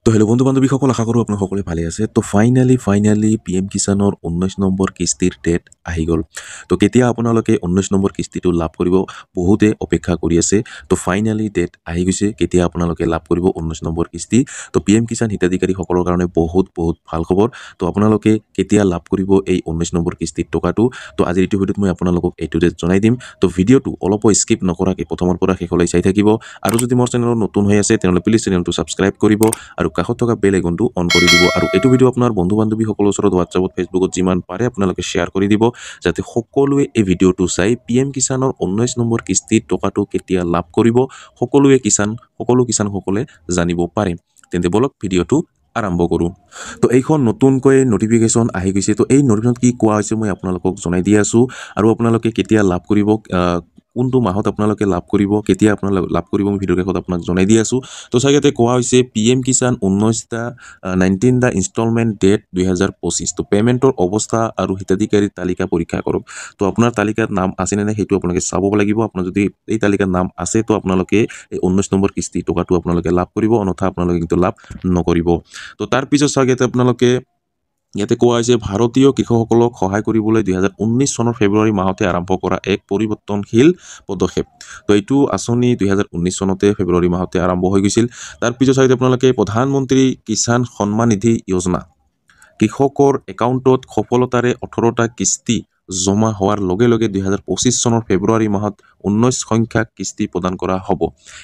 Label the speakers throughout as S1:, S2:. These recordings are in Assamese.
S1: তো হেল্ল' বন্ধু বান্ধৱীসকল, আশা কৰোঁ আপোনালোক সকলোৱে ভালে আছে। তো ফাইনেলি PM কিষাণৰ 19 নম্বৰ কিস্তিৰ ডেট আহি গ'ল। তো কেতিয়া আপোনালোকে 19 নম্বৰ কিস্তিটো লাভ কৰিব, বহুতে অপেক্ষা কৰি আছে। তো ফাইনেলি ডেট আহি গৈছে, কেতিয়া আপোনালোকে লাভ কৰিব 19 নম্বৰ কিস্তি। তো PM কিষাণ হিতাধিকাৰীসকলৰ কাৰণে বহুত ভাল খবৰ। তো আপোনালোকে কেতিয়া লাভ কৰিব এই 19 নম্বৰ কিস্তিৰ টকাটো। তো আজিৰ এইটো ভিডিঅ'ত মই আপোনালোকক এইটো ডেট জনাই দিম। তো ভিডিঅ'টো অলপো স্কিপ নকৰাকৈ প্ৰথমৰ পৰা শেষলৈ চাই থাকিব। আৰু যদি মোৰ চেনেলত নতুন হৈ আছে তেনেহ'লে প্লিজ চেনেলটো ছাবস্ক্ৰাইব কৰিব আৰু কাষত থকা বেল আইকনটো অন কৰি দিব। আৰু এইটো ভিডিঅ' আপোনাৰ বন্ধু বান্ধৱীসকলৰ ওচৰত হোৱাটছআপত, ফেচবুকত যিমান পাৰে আপোনালোকে শ্বেয়াৰ কৰি দিব, যাতে সকলোৱে এই ভিডিঅ'টো চাই PM কিষাণৰ 19 নম্বৰ কিস্তিৰ টকাটো কেতিয়া লাভ কৰিব সকলো কিষাণসকলে জানিব পাৰে। তেন্তে বলক ভিডিঅ'টো আৰম্ভ কৰোঁ। তো এইখন নতুনকৈ নটিফিকেশ্যন আহি গৈছে। তো এই নটিফিকেশ্যন কি কোৱা হৈছে মই আপোনালোকক জনাই দি আছোঁ। আৰু আপোনালোকে কেতিয়া লাভ কৰিব, কোনটো মাহত আপোনালোকে লাভ কৰিব, কেতিয়া আপোনালোকে লাভ কৰিব, মই ভিডিঅ'ৰ শেষত আপোনাক জনাই দি আছোঁ। তো চাগে কোৱা হৈছে PM কিষাণ 19 ইনষ্টলমেণ্ট ডেট 2025। তো পে'মেণ্টৰ অৱস্থা আৰু হিতাধিকাৰীৰ তালিকা পৰীক্ষা কৰক। তো আপোনাৰ তালিকাত নাম আছে নে নাই সেইটো আপোনালোকে চাব লাগিব। আপোনাৰ যদি এই তালিকাত নাম আছে তো আপোনালোকে এই 19 নম্বৰ কিস্তি টকাটো আপোনালোকে লাভ কৰিব, অন্যথা আপোনালোকে কিন্তু লাভ নকৰিব। তো তাৰপিছত চাগে আপোনালোকে ইয়াতে কোৱা হৈছে ভাৰতীয় কৃষকসকলক সহায় কৰিবলৈ 2019 চনৰ ফেব্ৰুৱাৰী মাহতে আৰম্ভ কৰা এক পৰিৱৰ্তনশীল পদক্ষেপ। তো এইটো আঁচনি 2019 চনতে ফেব্ৰুৱাৰী মাহতে আৰম্ভ হৈ গৈছিল। তাৰপিছত চাগে আপোনালোকে প্ৰধানমন্ত্ৰী কিষাণ সন্মান নিধি যোজনা কৃষকৰ একাউণ্টত সফলতাৰে 18টা কিস্তি জমা হোৱাৰ লগে লগে 2025 চনৰ ফেব্ৰুৱাৰী মাহত 19 সংখ্যক কিস্তি প্ৰদান কৰা হ'ব।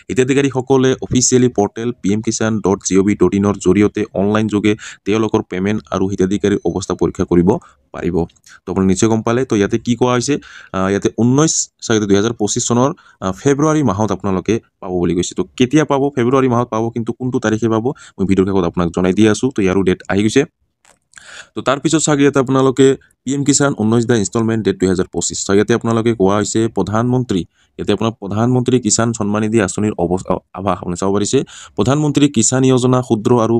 S1: হিতাধিকাৰীসকলে অফিচিয়েলি পৰ্টেল pmkishan.gov.in ৰ জৰিয়তে অনলাইন যোগে তেওঁলোকৰ পে'মেণ্ট আৰু হিতাধিকাৰীৰ অৱস্থা পৰীক্ষা কৰিব পাৰিব। তো আপুনি নিশ্চয় গম পালে। তো ইয়াতে কি কোৱা হৈছে, ইয়াতে 19 চাগে 2025 চনৰ ফেব্ৰুৱাৰী মাহত আপোনালোকে পাব বুলি কৈছে। তো কেতিয়া পাব, ফেব্ৰুৱাৰী মাহত পাব, কিন্তু কোনটো তাৰিখে পাব মই ভিডিঅ'ৰ শেষত আপোনাক জনাই দি আছোঁ। তো ইয়াৰো ডেট আহি গৈছে। তো তাৰপিছত চাগে ইয়াতে আপোনালোকে PM কিষাণ 19 ইনষ্টলমেণ্ট ডেট 2025 চাগে ইয়াতে আপোনালোকে কোৱা হৈছে ইয়াতে আপোনাৰ প্ৰধানমন্ত্ৰী কিষাণ সন্মান নিধি আঁচনিৰ আভাস আপুনি চাব পাৰিছে। প্ৰধানমন্ত্ৰী কিষাণ যোজনা ক্ষুদ্ৰ আৰু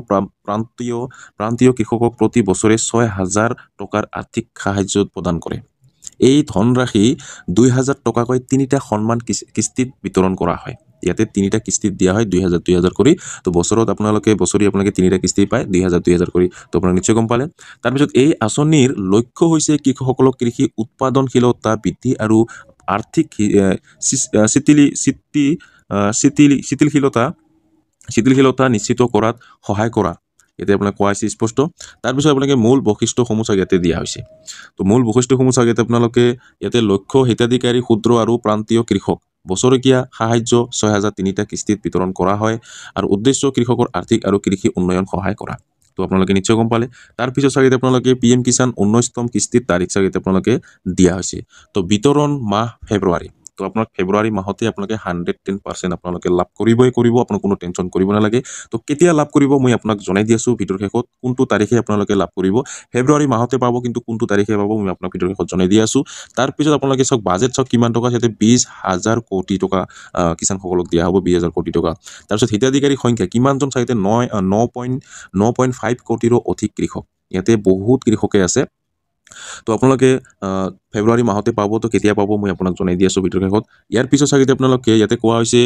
S1: প্ৰান্তীয় কৃষকক প্ৰতি বছৰে 6,000 টকাৰ আৰ্থিক সাহায্য প্ৰদান কৰে। এই ধনৰাশি 2,000 টকাকৈ 3টা সন্মান কিস্তিত বিতৰণ কৰা হয়। ইয়াতে 3টা কিস্তিত দিয়া হয় 2,000 কৰি। তো বছৰত আপোনালোকে 3টা কিস্তি পায় 2,000 কৰি। তো আপোনালোকে নিশ্চয় গম পালে। তাৰপিছত এই আঁচনিৰ লক্ষ্য হৈছে কৃষকসকলক কৃষি উৎপাদনশীলতা বৃদ্ধি আৰু আৰ্থিক শিথিলশীলতা নিশ্চিত কৰাত সহায় কৰা। ইয়াতে আপোনাক কোৱা হৈছে স্পষ্ট। তাৰপিছত আপোনালোকে মূল বৈশিষ্ট্যসমূহ চাগে ইয়াতে দিয়া হৈছে। তো মূল বৈশিষ্ট্যসমূহ চাগে আপোনালোকে ইয়াতে লক্ষ্য হিতাধিকাৰী ক্ষুদ্ৰ আৰু প্ৰান্তীয় কৃষক, বছৰেকীয়া সাহায্য 6,000 3টা কিস্তিত বিতৰণ কৰা হয়। আৰু উদ্দেশ্য কৃষকৰ আৰ্থিক আৰু কৃষি উন্নয়ন সহায় কৰা। তো আপোনালোকে নিশ্চয় গম পালে। তাৰপিছত চাগে আপোনালোকে PM কিষাণ 19তম কিস্তিৰ তাৰিখ চাগে আপোনালোকে দিয়া হৈছে। তো বিতৰণ মাহ ফেব্ৰুৱাৰী। তো আপোনাক ফেব্ৰুৱাৰী মাহতে আপোনালোকে 110% আপোনালোকে লাভ কৰিব, আপোনাক কোনো টেনশ্যন কৰিব নালাগে। তো কেতিয়া লাভ কৰিব মই আপোনাক জনাই দি আছোঁ ভিডিঅ'ৰ শেষত, কোনটো তাৰিখে আপোনালোকে লাভ কৰিব। ফেব্ৰুৱাৰী মাহতে পাব, কিন্তু কোনটো তাৰিখে পাব মই আপোনাক ভিডিঅ'ৰ শেষত জনাই দি আছোঁ। তাৰপিছত আপোনালোকে চাওক বাজেট চাওক কিমান টকা, ইয়াতে 20,000 কোটি টকা কিষাণসকলক দিয়া হ'ব, 20,000 কোটি টকা। তাৰপিছত হিতাধিকাৰী সংখ্যা কিমানজন চাগে 9.5 কোটিৰো অধিক কৃষক, ইয়াতে বহুত কৃষকে আছে। তো আপোনালোকে ফেব্ৰুৱাৰী মাহতে পাব। তো কেতিয়া পাব মই আপোনাক জনাই দি আছোঁ ভিডিঅ'ৰ শেষত। ইয়াৰ পিছত চাগে আপোনালোকে ইয়াতে কোৱা হৈছে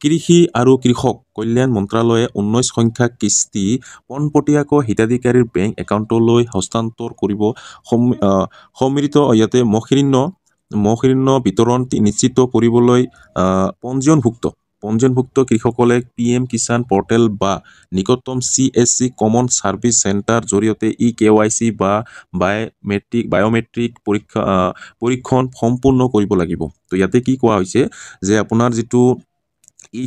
S1: কৃষি আৰু কৃষক কল্যাণ মন্ত্ৰালয়ে 19 সংখ্যক কিস্তি পোনপটীয়াকৈ হিতাধিকাৰীৰ বেংক একাউণ্টলৈ হস্তান্তৰ কৰিব। সমৃদ্ধ ইয়াতে মৌখিন্য বিতৰণ নিশ্চিত কৰিবলৈ পঞ্জীয়নভুক্ত কৃষকসকলে PM কিষাণ পৰ্টেল বা নিকটতম CSC কমন ছাৰ্ভিচ চেণ্টাৰ জৰিয়তে KYC বা বায়'মেট্ৰিক পৰীক্ষণ সম্পূৰ্ণ কৰিব লাগিব। তো ইয়াতে কি কোৱা হৈছে যে আপোনাৰ যিটো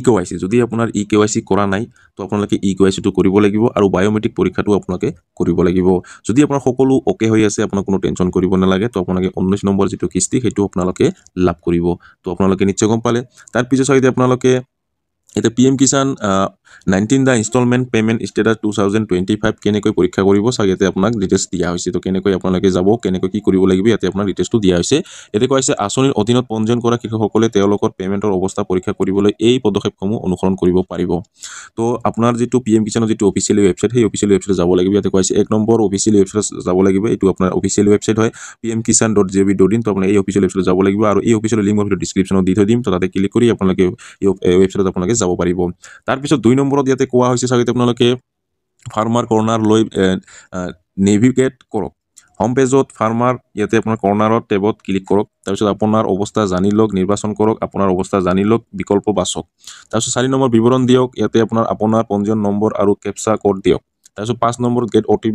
S1: KYC, যদি আপোনাৰ KYC কৰা নাই তো আপোনালোকে KYCটো কৰিব লাগিব, আৰু বায়'মেট্ৰিক পৰীক্ষাটো আপোনালোকে কৰিব লাগিব। যদি আপোনাৰ সকলো অ'কে হৈ আছে, আপোনাক কোনো টেনশ্যন কৰিব নালাগে। তো আপোনালোকে 19 নম্বৰ যিটো কিস্তি সেইটো আপোনালোকে লাভ কৰিব। তো আপোনালোকে নিশ্চয় গম পালে। তাৰপিছত চাগে আপোনালোকে এতিয়া PM Kisan 19 instalment payment status 2025 কেনেকৈ পৰীক্ষা কৰিব চাগে ইয়াতে আপোনাক ডিটেইলছ দিয়া হৈছে। তো কেনেকৈ আপোনালোকে যাব, কেনেকৈ কি কৰিব লাগিব, ইয়াতে আপোনাৰ ডিটেইলছটো দিয়া হৈছে। ইয়াতে কোৱা হৈছে আঁচনিৰ অধীনত পঞ্জীয়ন কৰা কৃষকসকলে তেওঁলোকৰ পে'মেণ্টৰ অৱস্থা পৰীক্ষা কৰিবলৈ এই পদক্ষেপসমূহ অনুসৰণ কৰিব পাৰিব। তো আপোনাৰ যিটো PM কিষাণৰ যিটো অফিচিয়েলি ৱেবছাইট, সেই অফিচিয়েলি ৱেবছাইটত যাব লাগিব। ইয়াতে কোৱা হৈছে 1 নম্বৰ অফিচিয়েলি ৱেবছাইটত যাব লাগিব। এইটো আপোনাৰ অফিচিয়েলি ৱেবছাইট হয় pmkishan.gov.in। তো আপুনি এই অফিচিয়েল ৱেবছাইটত যাব লাগিব, আৰু এই অফিচিয়েল লিংক মই ভিডিঅ' ডিছক্ৰিপশ্যনত দি থৈ দিম। তো তাতে ক্লিক কৰি আপোনালোকে এই ৱেবছাইটত আপোনালোকে যাব পাৰিব। তাৰপিছত 2 নম্বৰত ইয়াতে কোৱা হৈছে চাগে আপোনালোকে ফাৰ্মাৰ কৰ্নাৰ লৈ নেভিগেট কৰক। হোম পেজত ফাৰ্মাৰ ইয়াতে আপোনাৰ কৰ্নাৰত টেবত ক্লিক কৰক। তাৰপিছত আপোনাৰ অৱস্থা জানি লওক নিৰ্বাচন কৰক। আপোনাৰ অৱস্থা জানি লওক বিকল্প বাছক। তাৰপিছত 4 নম্বৰ বিৱৰণ দিয়ক। ইয়াতে আপোনাৰ পঞ্জীয়ন নম্বৰ আৰু কেপচা কোড দিয়ক। তাৰপিছত 5 নম্বৰ গেট অ' টি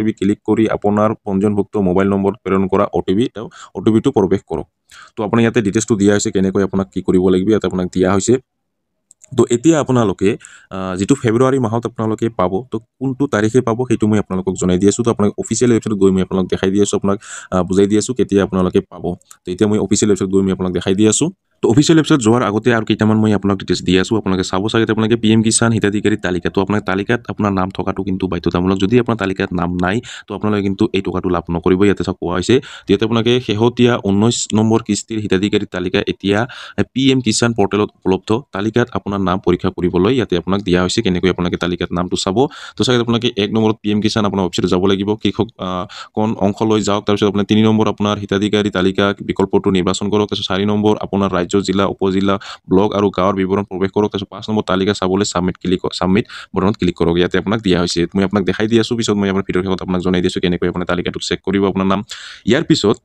S1: পি ক্লিক কৰি আপোনাৰ পঞ্জীয়নভুক্ত মোবাইল নম্বৰত প্ৰেৰণ কৰা অ' টি পিটো প্ৰৱেশ কৰক। তো আপোনাৰ ইয়াতে ডিটেইলছটো দিয়া হৈছে কেনেকৈ আপোনাক কি কৰিব লাগিব ইয়াতে আপোনাক দিয়া হৈছে। তো এতিয়া আপোনালোকে যিটো ফেব্ৰুৱাৰী মাহত আপোনালোকে পাব, তো কোনটো তাৰিখে পাব সেইটো মই আপোনালোকক জনাই দি আছোঁ। তো আপোনাক অফিচিয়েল ৱেবছাইটত গৈ মই আপোনাক দেখাই দি আছোঁ, আপোনাক বুজাই দি আছোঁ কেতিয়া আপোনালোকে পাব। তো এতিয়া মই অফিচিয়েল ৱেবছাইটত গৈ মই আপোনাক দেখাই দি আছোঁ। তো অফিচিয়েল ৱেবছাইট যোৱাৰ আগতে আৰু কেইটামান মই আপোনাক ডিটেইলছ দি আছোঁ। আপোনালোকে চাব চাগে আপোনালোকে PM কিষাণ হিতাধিকাৰী তালিকাটো আপোনাৰ তালিকাত আপোনাৰ নাম থকাটো কিন্তু বাধ্যতামূলক। যদি আপোনাৰ তালিকাত নাম নাই তো আপোনালোকে কিন্তু এই টকাটো লাভ নকৰিব। ইয়াতে চাওক কোৱা হৈছে যিহেতু আপোনালোকে শেহতীয়া 19 নম্বৰ কিস্তিৰ হিতাধিকাৰী তালিকা এতিয়া PM কিষাণ পৰ্টেলত উপলব্ধ। তালিকাত আপোনাৰ নাম পৰীক্ষা কৰিবলৈ ইয়াতে আপোনাক দিয়া হৈছে কেনেকৈ আপোনালোকে তালিকাত নামটো চাব। তো চাগে আপোনালোকে 1 নম্বৰত PM কিষাণ আপোনাৰ ৱেবছাইটত যাব লাগিব। কৃষক কোন অংশলৈ যাওক। তাৰপিছত আপোনাৰ 3 নম্বৰ আপোনাৰ হিতাধিকাৰী তালিকা বিকল্পটো নিৰ্বাচন কৰক। তাৰপিছত 4 নম্বৰ আপোনাৰ ৰাজ্য, জিলা, উপজিলা, ব্লক আৰু গাঁৱৰ বিৱৰণ প্ৰৱেশ কৰক। তাৰপিছত 5 নম্বৰ তালিকা চাবলৈ ছাবমিট বটনত ক্লিক কৰক। ইয়াতে আপোনাক দিয়া হৈছে। মই আপোনাক দেখাই দি আছোঁ, পিছত মই আপোনাৰ ভিডিঅ'ৰ শেষত আপোনাক জনাই দিছোঁ কেনেকৈ আপোনাৰ তালিকাটো চেক কৰিব আপোনাৰ নাম। ইয়াৰ পিছত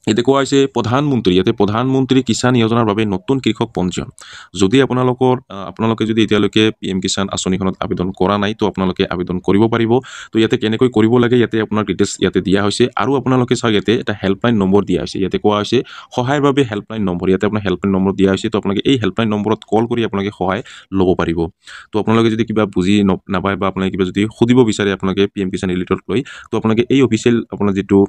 S1: ইয়াতে কোৱা হৈছে প্ৰধানমন্ত্ৰী কিষাণ যোজনাৰ বাবে নতুন কৃষক পঞ্জীয়ন। যদি আপোনালোকে যদি এতিয়ালৈকে PM কিষাণ আঁচনিখনত আবেদন কৰা নাই তো আপোনালোকে আবেদন কৰিব পাৰিব। তো ইয়াতে কেনেকৈ কৰিব লাগে ইয়াতে আপোনাৰ ডিটেইলছ ইয়াতে দিয়া হৈছে। আৰু আপোনালোকে চাওক ইয়াতে এটা হেল্পলাইন নম্বৰ দিয়া হৈছে। ইয়াতে কোৱা হৈছে সহায়ৰ বাবে হেল্পলাইন নম্বৰ। ইয়াতে আপোনাৰ হেল্পলাইন নম্বৰ দিয়া হৈছে। তো আপোনালোকে এই হেল্পলাইন নম্বৰত কল কৰি আপোনালোকে সহায় ল'ব পাৰিব। তো আপোনালোকে যদি কিবা বুজি নাপায় বা আপোনালোকে কিবা যদি সুধিব বিচাৰে আপোনালোকে PM কিষাণ ৰিলেটেড লৈ, তো আপোনালোকে এই অফিচিয়েল আপোনাৰ যিটো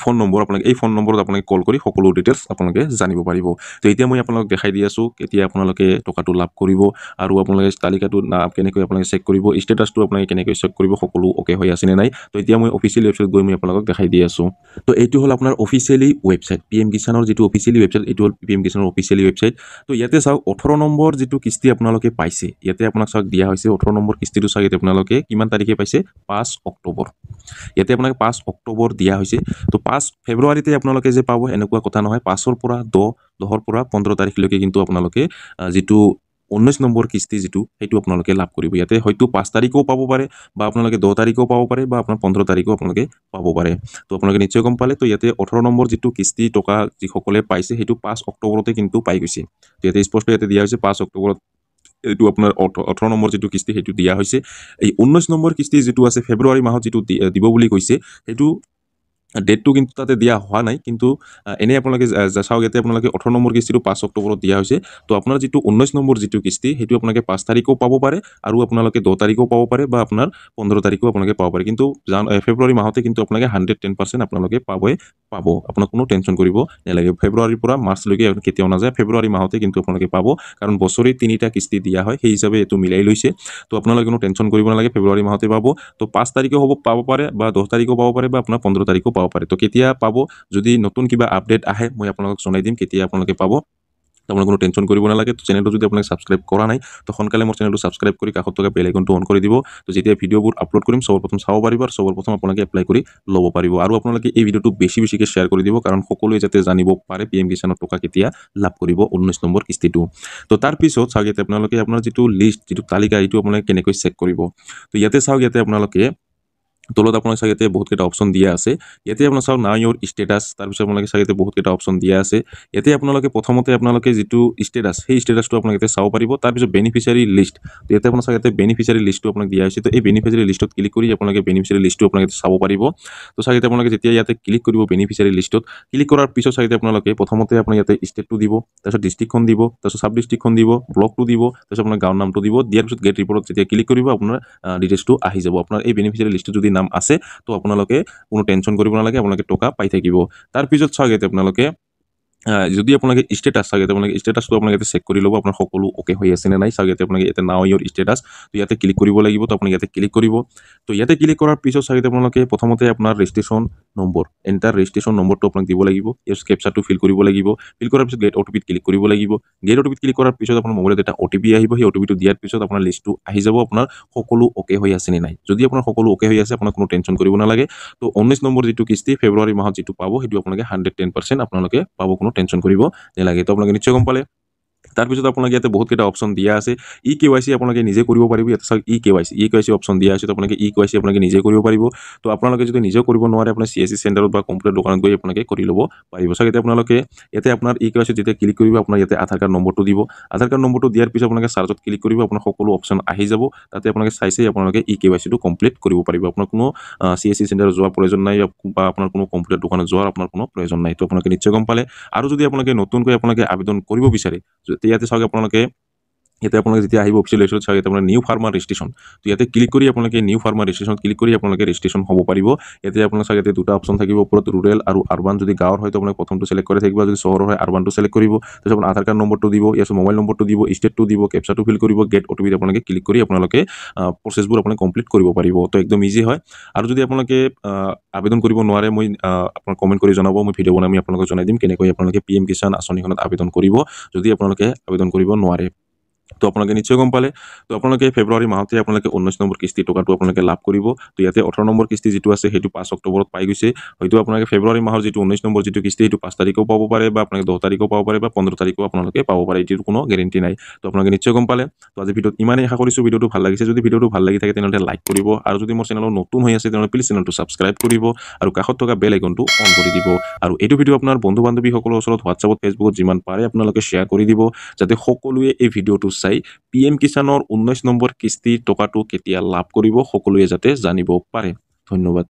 S1: ফোন নম্বৰ আপোনালোকে এই ফোন নম্বৰত আপোনালোকে কল কৰি সকলো ডিটেইলছ আপোনালোকে জানিব পাৰিব। তো এতিয়া মই আপোনালোকক দেখাই দি আছোঁ কেতিয়া আপোনালোকে টকাটো লাভ কৰিব আৰু আপোনালোকে তালিকাটো নাম কেনেকৈ আপোনালোকে চেক কৰিব, ষ্টেটাছটো আপোনালোকে কেনেকৈ চেক কৰিব, সকলো অ'কে হৈ আছে নে নাই। তো এতিয়া মই অফিচিয়েল ৱেবছাইট গৈ মই আপোনালোকক দেখাই দি আছোঁ। তো এইটো হ'ল আপোনাৰ অফিচিয়েলি ৱেবছাইট PM কিষাণৰ যিটো অফিচিয়েলি ৱেবছাইট, এইটো হ'ল PM কিষাণৰ অফিচিয়েলি ৱেবছাইট। তো ইয়াতে চাওক 18 নম্বৰ যিটো কিস্তি আপোনালোকে পাইছে, ইয়াতে আপোনাক চাওক দিয়া হৈছে 18 নম্বৰ কিস্তিটো চাওক ইয়াতে আপোনালোকে কিমান তাৰিখে পাইছে 5 অক্টোবৰ। ইয়াতে আপোনাক 5 অক্টোবৰ দিয়া হৈছে। তো 5 ফেব্ৰুৱাৰীতে আপোনালোকে যে পাব এনেকুৱা কথা নহয়। 5ৰ পৰা 10ৰ পৰা 15 তাৰিখলৈকে কিন্তু আপোনালোকে যিটো 19 নম্বৰ কিস্তি যিটো সেইটো আপোনালোকে লাভ কৰিব। ইয়াতে হয়তো 5 তাৰিখেও পাব পাৰে বা আপোনালোকে 10 তাৰিখেও পাব পাৰে বা আপোনাৰ 15 তাৰিখেও আপোনালোকে পাব পাৰে। তো আপোনালোকে নিশ্চয় গম পালে। তো ইয়াতে 18 নম্বৰ যিটো কিস্তি টকা যিসকলে পাইছে সেইটো 5 অক্টোবৰতে কিন্তু পাই গৈছে। তো ইয়াতে স্পষ্ট ইয়াতে দিয়া হৈছে 5 অক্টোবৰত এইটো আপোনাৰ 18 নম্বৰ যিটো কিস্তি সেইটো দিয়া হৈছে। এই 19 নম্বৰ কিস্তি যিটো আছে ফেব্ৰুৱাৰী মাহত যিটো দিব বুলি কৈছে সেইটো ডেটটো কিন্তু তাতে দিয়া হোৱা নাই। কিন্তু এনেই আপোনালোকে চাওক ইয়াতে আপোনালোকে 18 নম্বৰ কিস্তিটো 5 অক্টোবৰত দিয়া হৈছে। তো আপোনাৰ যিটো 19 নম্বৰ যিটো কিস্তি সেইটো আপোনালোকে 5 তাৰিখেও পাব পাৰে আৰু আপোনালোকে 10 তাৰিখেও পাব পাৰে বা আপোনাৰ 15 তাৰিখেও আপোনালোকে পাব পাৰে। কিন্তু ফেব্ৰুৱাৰী মাহতে কিন্তু আপোনালোকে 110% আপোনালোকে পাব। আপোনাক কোনো টেনশ্যন কৰিব নালাগে। ফেব্ৰুৱাৰীৰ পৰা মাৰ্চলৈকে কেতিয়াও নাযায়, ফেব্ৰুৱাৰী মাহতে কিন্তু আপোনালোকে পাব। কাৰণ বছৰি 3টা কিস্তি দিয়া হয়, সেই হিচাপে এইটো মিলাই লৈছে। তো আপোনালোকে কোনো টেনশ্যন কৰিব নালাগে, ফেব্ৰুৱাৰী মাহতে পাব। তো 5 তাৰিখেও পাব পাৰে বা 10 তাৰিখেও পাব পাৰে বা আপোনাৰ 15 তাৰিখেও পাব পাৰে। তো কেতিয়া পাব যদি নতুন কিবা আপডেট আহে মই আপোনালোকক জনাই দিম কেতিয়া আপোনালোকে পাব। আপোনালোকে কোনো টেনশ্যন কৰিব নালাগে। তো চেনেলটো যদি আপোনালোকে ছাবস্ক্ৰাইব কৰা নাই তো সোনকালে মোৰ চেনেলটো ছাবস্ক্ৰাইব কৰি কাষত থকা বেল আইকনটো অন কৰি দিব। তো যেতিয়া ভিডিঅ'বোৰ আপলোড কৰিম সবৰ প্ৰথম চাব পাৰিব আৰু সবৰ প্ৰথম আপোনালোকে এপ্লাই কৰি ল'ব পাৰিব। আৰু আপোনালোকে এই ভিডিঅ'টো বেছিকৈ শ্বেয়াৰ কৰি দিব কাৰণ সকলোৱে যাতে জানিব পাৰে PM কিষাণৰ টকা কেতিয়া লাভ কৰিব 19 নম্বৰ কিস্তিটো। তো তাৰপিছত চাওক ইয়াতে আপোনালোকে আপোনাৰ যিটো লিষ্ট যিটো তালিকা এইটো আপোনালোকে কেনেকৈ চেক কৰিব। তো ইয়াতে চাওক ইয়াতে আপোনালোকে তলত আপোনালোকে চাগে ইয়াতে বহুতকেইটা অপশ্যন দিয়া আছে। ইয়াতে আপোনাৰ চাওক নাও ইউৰ ষ্টেটাছ, তাৰপিছত আপোনালোকে চাগে ইয়াতে বহুতকেইটা অপশ্যন দিয়া আছে। ইয়াতে আপোনালোকে প্ৰথমতে আপোনালোকে যিটো ষ্টেটাছ সেই ষ্টেটাছটো আপোনালোকে ইয়াতে চাব পাৰিব। তাৰপিছত বেনিফিচিয়াৰী লিষ্ট, তো ইয়াতে আপোনাৰ চাগে ইয়াতে বেনিফিচিয়াৰী লিষ্টটো আপোনাক দিয়া হৈছে। তো এই বেনিফিচিয়াৰী লিষ্টত ক্লিক কৰি আপোনালোকে বেনিফিচিয়াৰী লিষ্টটো আপোনালোকে চাব পাৰিব। তো চাগে ইয়াতে আপোনালোকে যেতিয়া ইয়াতে ক্লিক কৰিব বেনিফিচিয়াৰী লিষ্টত ক্লিক কৰাৰ পিছত চাগে আপোনালোকে প্ৰথমতে আপোনাৰ ইয়াতে ষ্টেটটো দিব, তাৰপিছত ডিষ্ট্ৰিক্টখন দিব, তাৰপিছত চাব ডিষ্ট্ৰিক্টখন দিব, ব্লকটো দিব, তাৰপিছত আপোনাৰ গাঁৱৰ নামটো দিব। দিয়াৰ পিছত গেট ৰিপৰ্টত যেতিয়া ক্লিক কৰিব আপোনাৰ ডিটেইলছটো আহি যাব। আপোনাৰ এই বেনিফিচিয়াৰী লিষ্টত যদি নাম আছে তো আপোনালোকে কোনো টেনশ্যন কৰিব নালাগে, আপোনালোকে টকা পাই থাকিব। তাৰপিছত চাওক ইয়াতে আপোনালোকে যদি আপোনালোকে ষ্টেটাছ চাগে আপোনালোকে ষ্টেটাছটো আপোনালোকে ইয়াতে চেক কৰি ল'ব আপোনাৰ সকলো অ'কে হৈ আছে নে নাই। চাগে ইয়াতে আপোনালোকে ইয়াতে নাও ইউৰ ষ্টেটাছ, তো ইয়াতে ক্লিক কৰিব লাগিব। তো আপুনি ইয়াতে ক্লিক কৰিব। তো ইয়াতে ক্লিক কৰাৰ পিছত চাগে আপোনালোকে প্ৰথমতে আপোনাৰ ৰেজিষ্ট্ৰেশ্যন নম্বৰ এণ্টাৰ ৰেজিষ্ট্ৰেশ্যন নম্বৰটো আপোনাক দিব লাগিব। ইয়াৰ কেপচাটো ফিল কৰিব লাগিব। ফিল কৰাৰ পিছত গেট অ'টিপিত ক্লিক কৰিব লাগিব। গেট অ'টিপিত ক্লিক কৰাৰ পিছত আপোনাৰ মোবাইলত এটা OTP আহিব। সেই OTPটো দিয়াৰ পিছত আপোনাৰ লিষ্টটো আহি যাব আপোনাৰ সকলো অ'কে হৈ আছে নে নাই। যদি আপোনাৰ সকলো অ'কে হৈ আছে আপোনাক কোনো টেনশ্যন কৰিব নালাগে। তো 19 নম্বৰ যিটো কিস্তি ফেব্ৰুৱাৰী মাহত যিটো পাব সেইটো আপোনালোকে 110% আপোনালোকে পাব, কোনো টেনশ্যন কৰিব নালাগে। তো আপোনালোকে নিশ্চয় গম পালে। তাৰপিছত আপোনালোকে ইয়াতে বহুত কেইটা অপশ্যন দিয়া আছে KYC আপোনালোকে নিজে কৰিব পাৰিব ইয়াতে চাওক KYC অপশ্যন দিয়া আছে তো আপোনালোকে KYC আপোনালোকে নিজে কৰিব পাৰিব তো আপোনালোকে যদি নিজে কৰিব নোৱাৰে আপোনাৰ CSC চেণ্টাৰত বা কম্পিউটাৰ দোকানত গৈ আপোনালোকে কৰি ল'ব পাৰিব চাওক এতিয়া আপোনালোকে ইয়াতে আপোনাৰ KYC যেতিয়া ক্লিক কৰিব আপোনাৰ ইয়াতে আধাৰ কাৰ্ড নম্বৰটো দিব আধাৰ কাৰ্ড নম্বৰটো দিয়াৰ পিছত আপোনালোকে চাৰ্জত ক্লিক কৰিব আপোনাৰ সকলো অপশ্যন আহি যাব তাতে আপোনালোকে চাইছে আপোনালোকে KYC টো কমপ্লিট কৰিব পাৰিব আপোনাৰ কোনো CSC চেণ্টাৰত যোৱাৰ প্ৰয়োজন নাই বা আপোনাৰ কোনো কম্পিউটাৰ দোকানত যোৱাৰ আপোনাৰ কোনো প্ৰয়োজন নাই তো আপোনালোকে নিশ্চয় গম পালে আৰু যদি আপোনালোকে নতুনকৈ আপোনালোকে আবেদন কৰিব বিচাৰে ইয়াতে চাওক আপোনালোকে ইয়াতে আপোনালোকে যেতিয়া আহিব অফিচিয়েল ৱেবছাইট চাওক আপোনাৰ নিউ ফাৰ্মাৰ ৰেজিষ্ট্ৰেশ্যন তো ইয়াতে ক্লিক কৰি আপোনালোকে নিউ ফাৰ্মাৰ ৰেজিষ্ট্ৰেশ্যন ক্লিক কৰি আপোনালোকে ৰেজিষ্ট্ৰেশ্যন হ'ব পাৰিব ইয়াতে আপোনালোকে চাওক ইয়াতে দুটা অপশ্যন থাকিব ওপৰত ৰুৰেল আৰু আৰবান যদি গাঁৱৰ হয় তো আপোনালোকে প্ৰথমটো সিলেক্ট কৰি থাকিব যদি চহৰৰ হয় আৰবানটো সিলেক্ট কৰিব তাৰপিছত আপোনাৰ আধাৰ কাৰ্ড নম্বৰটো দিব ইয়াত মোবাইল নম্বৰটো দিব ষ্টেটটো দিব কেপচাটো ফিল কৰিব গেট OTP আপোনালোকে ক্লিক কৰি আপোনালোকে প্ৰচেছবোৰ আপোনালোকে কমপ্লিট কৰিব পাৰিব তো একদম ইজি হয় আৰু যদি আপোনালোকে আবেদন কৰিব নোৱাৰে মই আপোনাক কমেণ্ট কৰি জনাব মই ভিডিঅ' বনাই আমি আপোনালোকক জনাই দিম কেনেকৈ আপোনালোকে PM কিষাণ আঁচনিখনত আবেদন কৰিব যদি আপোনালোকে আবেদন কৰিব নোৱাৰে তো আপোনালোকে নিশ্চয় গম পালে তো আপোনালোকে ফেব্ৰুৱাৰী মাহতে আপোনালোকে 19 নম্বৰ কিস্তি টকাটো আপোনালোকে লাভ কৰিব তো ইয়াতে 18 নম্বৰ কিস্তি যেটো আছে সেইটো 5 অক্টোবৰত পাই গৈছে হয়তো আপোনালোকে ফেব্ৰুৱাৰী মাহৰ যেটো 19 নম্বৰ যেটো কিস্তি সেইটো 5 তাৰিখও পাব পাৰে বা আপোনালোকে 10 তাৰিখও পাব পাৰে বা 15 তাৰিখও আপোনালোকে পাব পাৰে এটিৰ কোনো গ্যাৰান্টি নাই তো আপোনালোকে নিশ্চয় গম পালে তো আজি ভিডিঅ'ত ইমানেই আশা কৰিছো ভিডিঅ'টো ভাল লাগিছে যদি ভিডিঅ'টো ভাল লাগি থাকে তেনহলে লাইক কৰিব আৰু যদি মোৰ চেনেলত নতুন হৈ আছে তেনহলে প্লিজ চেনেলটো সাবস্ক্ৰাইব কৰিব আৰু কাষত থকা বেল আইকনটো অন কৰি দিব আৰু এইটো ভিডিঅ' আপোনাৰ বন্ধু বান্ধৱীসকলৰ ওচৰত হোৱাটছআপত ফেচবুকত যিমান পাৰে আপোনালোকে শ্বেয়াৰ কৰি দিব যাতে সকলোৱে এই ভিডিঅ'টো চাই PM কিষাণৰ 19 নম্বৰ কিস্তি টকাটো কেতিয়া লাভ কৰিব সকলোৱে যাতে জানিব পাৰে ধন্যবাদ